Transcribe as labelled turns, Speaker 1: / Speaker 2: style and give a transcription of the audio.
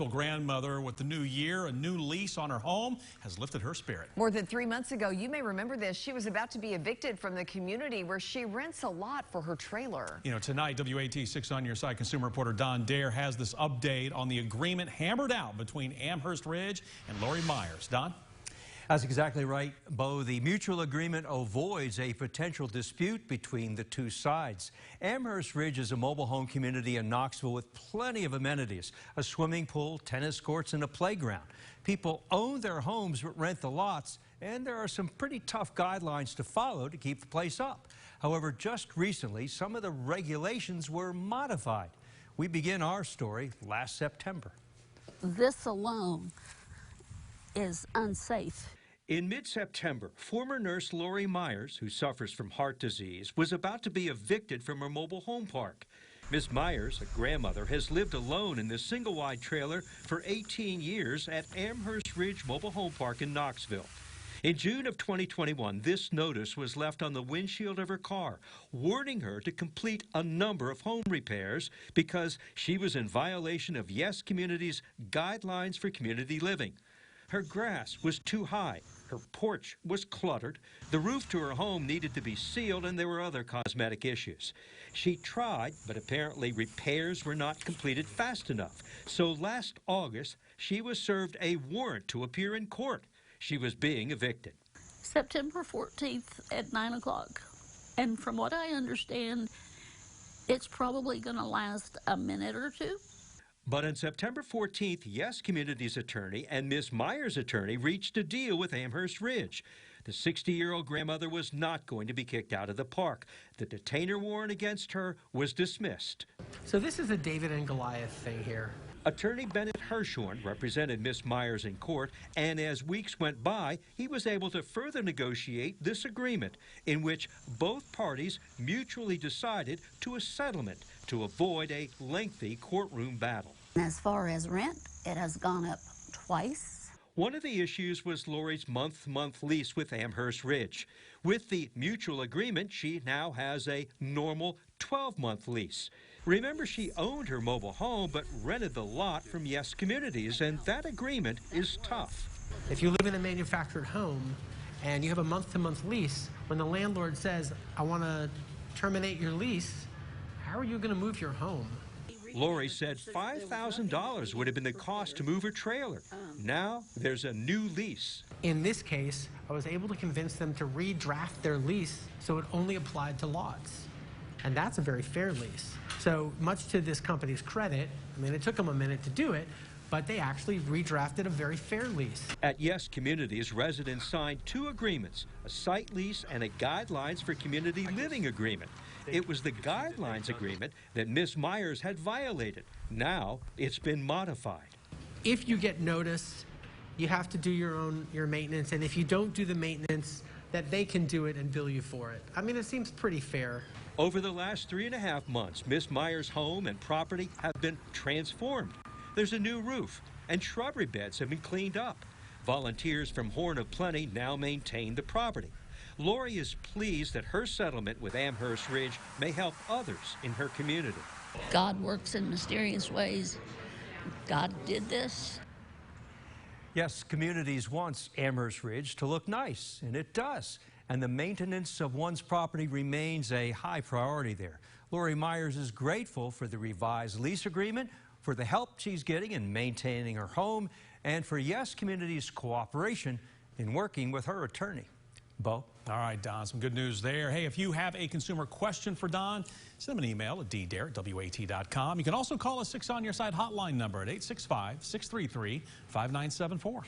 Speaker 1: Grandmother with the new year, a new lease on her home has lifted her spirit.
Speaker 2: More than 3 months ago, you may remember this, she was about to be evicted from the community where she rents a lot for her trailer.
Speaker 1: You know, tonight, WAT 6 on Your Side consumer reporter Don Dare has this update on the agreement hammered out between Amherst Ridge and Lori Myers. Don?
Speaker 3: That's exactly right, Bo. The mutual agreement avoids a potential dispute between the two sides. Amherst Ridge is a mobile home community in Knoxville with plenty of amenities, a swimming pool, tennis courts, and a playground. People own their homes but rent the lots, and there are some pretty tough guidelines to follow to keep the place up. However, just recently, some of the regulations were modified. We begin our story last September.
Speaker 4: This alone is unsafe.
Speaker 3: In mid-September, former nurse Lori Myers, who suffers from heart disease, was about to be evicted from her mobile home park. Ms. Myers, a grandmother, has lived alone in this single-wide trailer for 18 years at Amherst Ridge Mobile Home Park in Knoxville. In June of 2021, this notice was left on the windshield of her car, warning her to complete a number of home repairs because she was in violation of Yes Community's guidelines for community living. Her grass was too high, her porch was cluttered, the roof to her home needed to be sealed, and there were other cosmetic issues. She tried, but apparently repairs were not completed fast enough. So last August, she was served a warrant to appear in court. She was being evicted.
Speaker 4: September 14th at 9 o'clock. And from what I understand, it's probably going to last a minute or two.
Speaker 3: But on September 14th, Yes Community's attorney and Ms. Myers' attorney reached a deal with Amherst Ridge. The 60-year-old grandmother was not going to be kicked out of the park. The detainer warrant against her was dismissed.
Speaker 5: So this is a David and Goliath thing here.
Speaker 3: Attorney Bennett Hirschhorn represented Ms. Myers in court, and as weeks went by, he was able to further negotiate this agreement in which both parties mutually decided to a settlement to avoid a lengthy courtroom battle.
Speaker 4: As far as rent, it has gone up twice.
Speaker 3: One of the issues was Lori's month-to-month lease with Amherst Ridge. With the mutual agreement, she now has a normal 12-month lease. Remember, she owned her mobile home but rented the lot from Yes Communities, and that agreement is tough.
Speaker 5: If you live in a manufactured home and you have a month-to-month lease, when the landlord says, I want to terminate your lease, how are you going to move your home?
Speaker 3: Lori said $5,000 would have been the cost to move her trailer. Now there's a new lease.
Speaker 5: In this case, I was able to convince them to redraft their lease so it only applied to lots. And that's a very fair lease. So much to this company's credit, I mean, it took them a minute to do it, but they actually redrafted a very fair lease.
Speaker 3: At Yes Communities, residents signed two agreements, a site lease and a guidelines for community living agreement. It was the guidelines agreement that Ms. Myers had violated. Now it's been modified.
Speaker 5: If you get notice, you have to do your maintenance, and if you don't do the maintenance, that they can do it and bill you for it. I mean, it seems pretty fair.
Speaker 3: Over the last 3.5 months, Ms. Myers' home and property have been transformed. There's a new roof, and shrubbery beds have been cleaned up. Volunteers from Horn of Plenty now maintain the property. Lori is pleased that her settlement with Amherst Ridge may help others in her community.
Speaker 4: God works in mysterious ways. God did this.
Speaker 3: Yes, Communities wants Amherst Ridge to look nice, and it does. And the maintenance of one's property remains a high priority there. Lori Myers is grateful for the revised lease agreement, for the help she's getting in maintaining her home, and for Yes Community's cooperation in working with her attorney. Bo?
Speaker 1: All right, Don, some good news there. Hey, if you have a consumer question for Don, send him an email at ddare@wat.com. You can also call a 6 on Your Side hotline number at 865-633-5974.